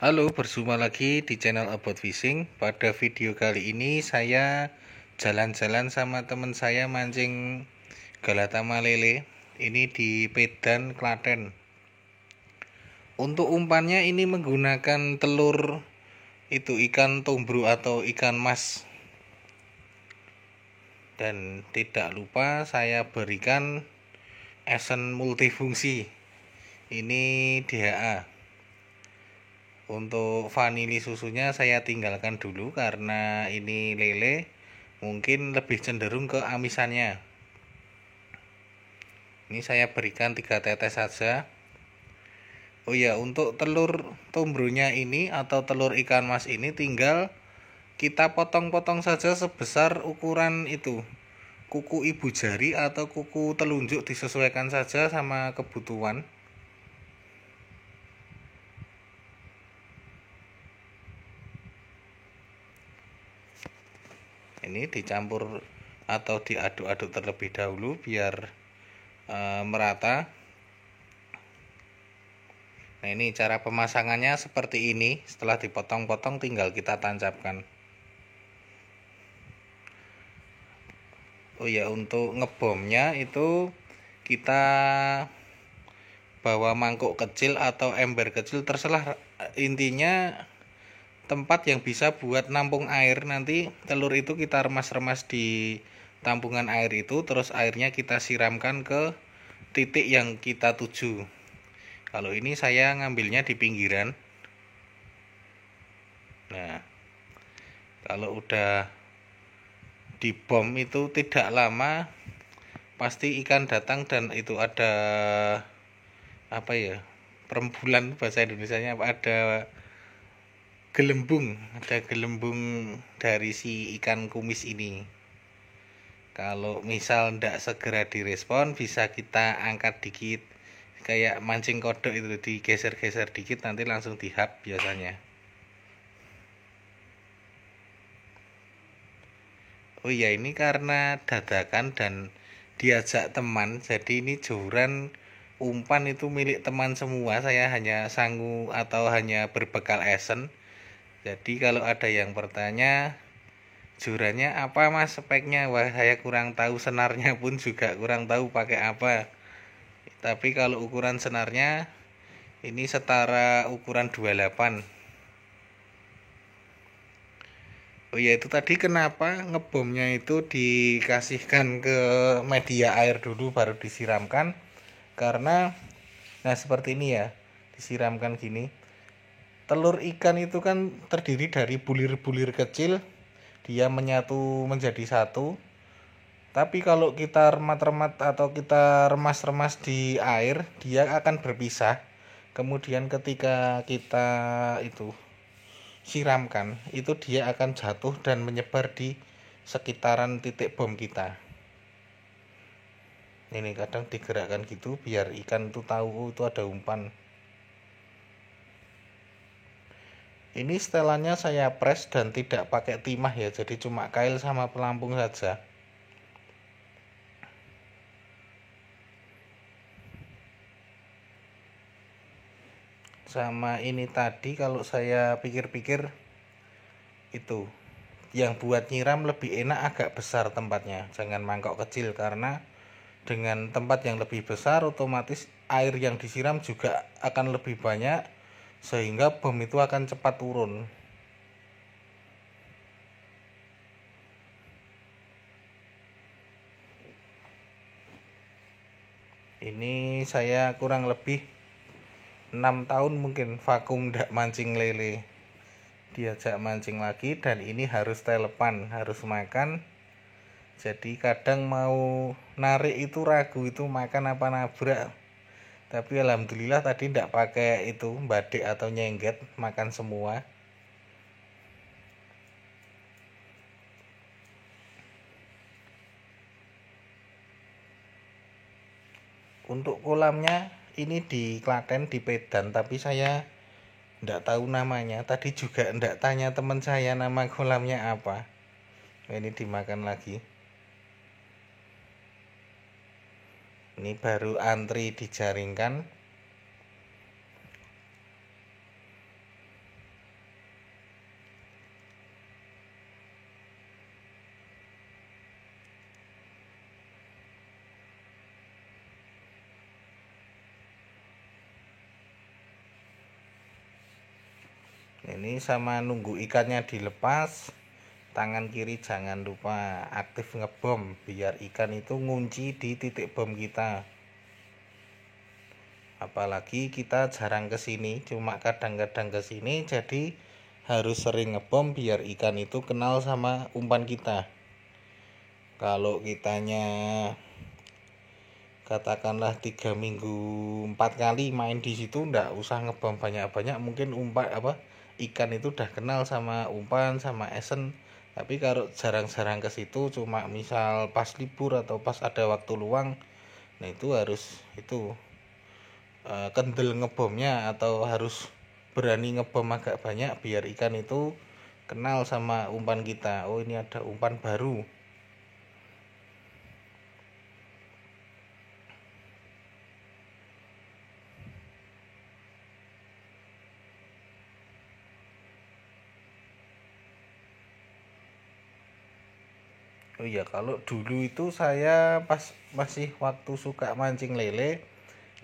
Halo, berjumpa lagi di channel About Fishing. Pada video kali ini saya jalan-jalan sama teman saya mancing galatama lele. Ini di Pedan, Klaten. Untuk umpannya ini menggunakan telur itu ikan tombro atau ikan mas. Dan tidak lupa saya berikan esen multifungsi. Ini DHA. Untuk vanili susunya saya tinggalkan dulu karena ini lele mungkin lebih cenderung ke amisannya. Ini saya berikan 3 tetes saja. Oh ya, untuk telur tombronya ini atau telur ikan mas ini tinggal kita potong-potong saja sebesar ukuran itu kuku ibu jari atau kuku telunjuk, disesuaikan saja sama kebutuhan. Ini dicampur atau diaduk-aduk terlebih dahulu biar merata. Nah, ini cara pemasangannya seperti ini. Setelah dipotong-potong tinggal kita tancapkan. Oh ya, untuk ngebomnya itu kita bawa mangkuk kecil atau ember kecil, terserah, intinya tempat yang bisa buat nampung air. Nanti telur itu kita remas-remas di tampungan air itu, terus airnya kita siramkan ke titik yang kita tuju. Kalau ini saya ngambilnya di pinggiran. Nah, kalau udah dibom itu tidak lama pasti ikan datang, dan itu ada apa ya, perembulan bahasa Indonesianya, ada gelembung dari si ikan kumis ini. Kalau misal ndak segera direspon, bisa kita angkat dikit kayak mancing kodok itu, digeser-geser dikit nanti langsung dihap biasanya. Oh iya, ini karena dadakan dan diajak teman, jadi ini joran umpan itu milik teman semua. Saya hanya sanggup atau hanya berbekal esen. Jadi kalau ada yang bertanya jorannya apa mas speknya, wah saya kurang tahu, senarnya pun juga kurang tahu pakai apa. Tapi kalau ukuran senarnya ini setara ukuran 28. Oh ya, itu tadi kenapa ngebomnya itu dikasihkan ke media air dulu baru disiramkan. Karena nah seperti ini ya, disiramkan gini. Telur ikan itu kan terdiri dari bulir-bulir kecil, dia menyatu menjadi satu. Tapi kalau kita remat-remat atau kita remas-remas di air, dia akan berpisah. Kemudian ketika kita itu siramkan, itu dia akan jatuh dan menyebar di sekitaran titik bom kita. Ini kadang digerakkan gitu biar ikan itu tahu itu ada umpan. Ini setelannya saya press dan tidak pakai timah ya, jadi cuma kail sama pelampung saja. Sama ini tadi kalau saya pikir-pikir itu yang buat nyiram lebih enak agak besar tempatnya, jangan mangkok kecil, karena dengan tempat yang lebih besar otomatis air yang disiram juga akan lebih banyak sehingga bom itu akan cepat turun. Ini saya kurang lebih 6 tahun mungkin vakum ndak mancing lele. Diajak mancing lagi dan ini harus telepan, harus makan. Jadi kadang mau narik itu ragu itu makan apa nabrak. Tapi alhamdulillah tadi ndak pakai itu badek atau nyengget, makan semua. Untuk kolamnya ini di Klaten, di Pedan, tapi saya ndak tahu namanya. Tadi juga ndak tanya teman saya nama kolamnya apa. Nah, ini dimakan lagi. Ini baru antri dijaringkan. Ini sama nunggu ikannya dilepas, tangan kiri jangan lupa aktif ngebom biar ikan itu ngunci di titik bom kita. Apalagi kita jarang kesini, cuma kadang-kadang kesini, jadi harus sering ngebom biar ikan itu kenal sama umpan kita. Kalau kitanya katakanlah 3 minggu 4 kali main di situ, ndak usah ngebom banyak-banyak, mungkin ikan itu udah kenal sama umpan sama esen. Tapi kalau jarang-jarang ke situ, cuma misal pas libur atau pas ada waktu luang, nah itu harus kendel ngebomnya, atau harus berani ngebom agak banyak biar ikan itu kenal sama umpan kita. Oh, ini ada umpan baru. Oh iya, kalau dulu itu saya pas masih waktu suka mancing lele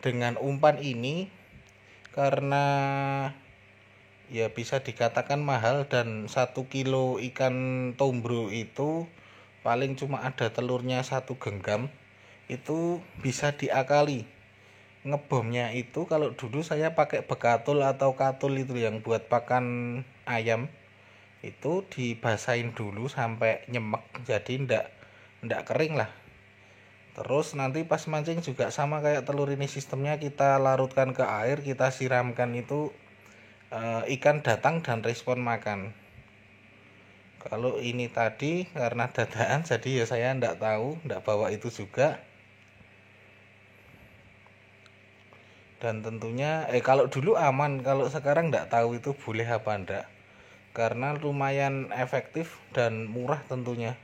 dengan umpan ini, karena ya bisa dikatakan mahal, dan 1 kilo ikan tombro itu paling cuma ada telurnya 1 genggam, itu bisa diakali. Ngebomnya itu kalau dulu saya pakai bekatul atau katul itu yang buat pakan ayam, itu dibasahin dulu sampai nyemek, jadi ndak kering lah. Terus nanti pas mancing juga sama kayak telur ini, sistemnya kita larutkan ke air, kita siramkan itu, ikan datang dan respon makan. Kalau ini tadi karena dadaan, jadi ya saya ndak tahu, ndak bawa itu juga. Dan tentunya kalau dulu aman, kalau sekarang ndak tahu itu boleh apa ndak, karena lumayan efektif dan murah tentunya.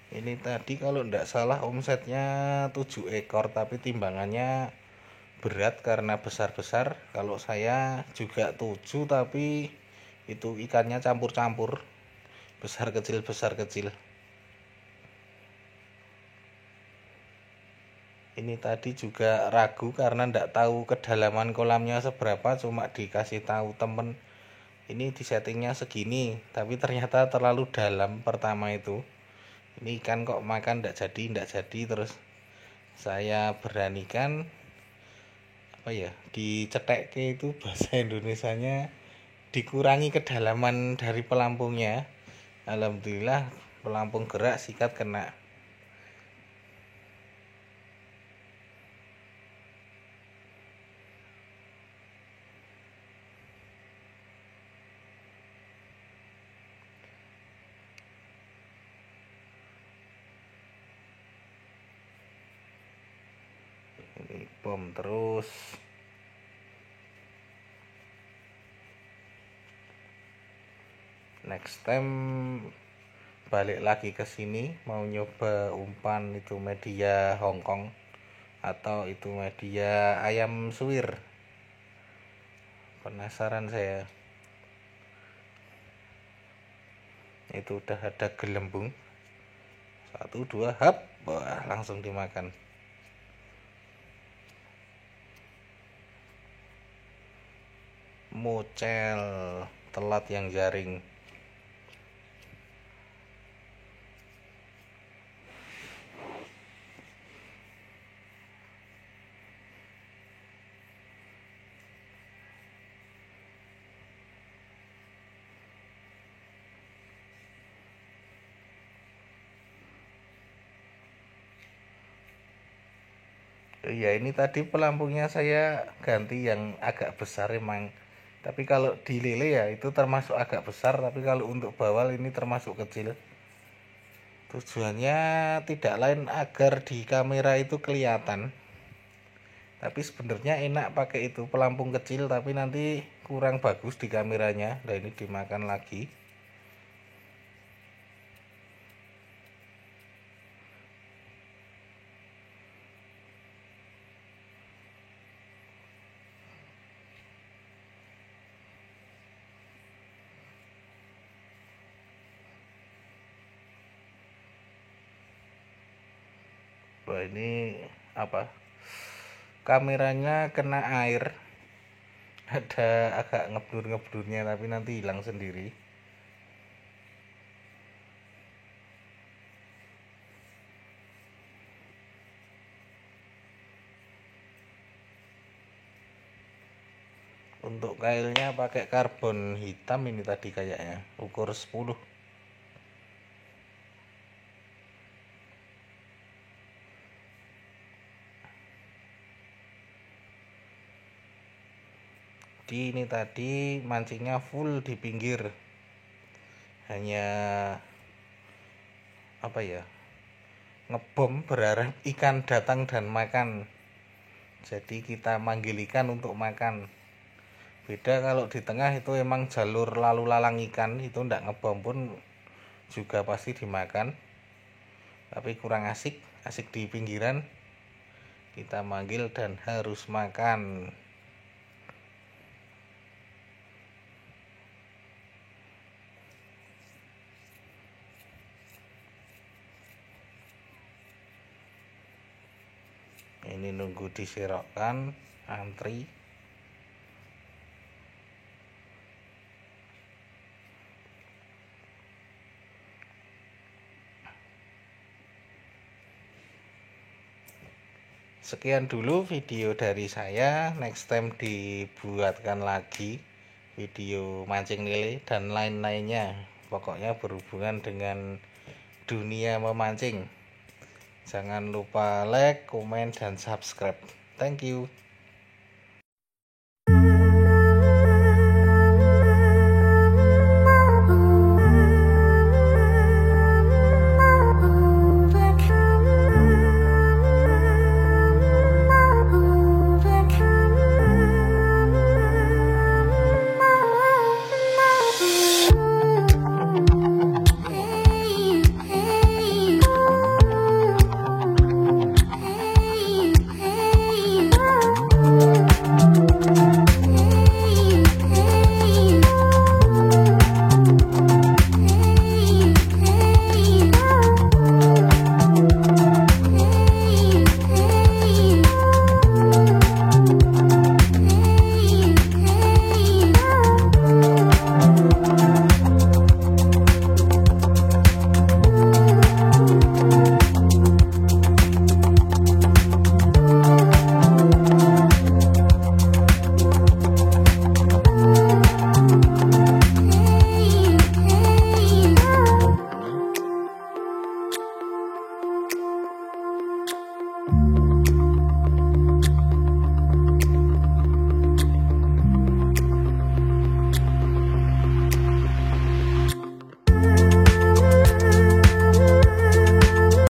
Ini tadi kalau ndak salah omsetnya 7 ekor, tapi timbangannya berat karena besar-besar. Kalau saya juga 7, tapi itu ikannya campur-campur, besar kecil besar kecil. Ini tadi juga ragu karena ndak tahu kedalaman kolamnya seberapa, cuma dikasih tahu temen ini di settingnya segini, tapi ternyata terlalu dalam pertama itu. Ini ikan kok makan ndak jadi, terus saya beranikan dicetekke, itu bahasa Indonesianya, dikurangi kedalaman dari pelampungnya. Alhamdulillah pelampung gerak, sikat kena. Ini bom terus. Next time balik lagi ke sini mau nyoba umpan itu media Hongkong atau itu media ayam suwir. Penasaran saya. Itu udah ada gelembung. 1 2 hap, wah langsung dimakan. Mocel, telat yang jaring. Ya ini tadi pelampungnya saya ganti yang agak besar emang. Tapi kalau di lele ya itu termasuk agak besar, tapi kalau untuk bawal ini termasuk kecil. Tujuannya tidak lain agar di kamera itu kelihatan. Tapi sebenarnya enak pakai itu pelampung kecil, tapi nanti kurang bagus di kameranya. Nah ini dimakan lagi. Wah, ini apa, kameranya kena air, ada agak ngeblur-ngeblurnya, tapi nanti hilang sendiri. Untuk kailnya pakai karbon hitam ini tadi kayaknya, ukur 10. Ini tadi mancingnya full di pinggir, hanya apa ya, ngebom berharap ikan datang dan makan. Jadi kita manggil ikan untuk makan. Beda kalau di tengah itu emang jalur lalu lalang ikan, itu ndak ngebom pun juga pasti dimakan. Tapi kurang asik, asik di pinggiran. Kita manggil dan harus makan. Ini nunggu disirokkan, antri. Sekian dulu video dari saya. Next time dibuatkan lagi video mancing lele dan lain-lainnya. Pokoknya berhubungan dengan dunia memancing. Jangan lupa like, komen, dan subscribe. Thank you.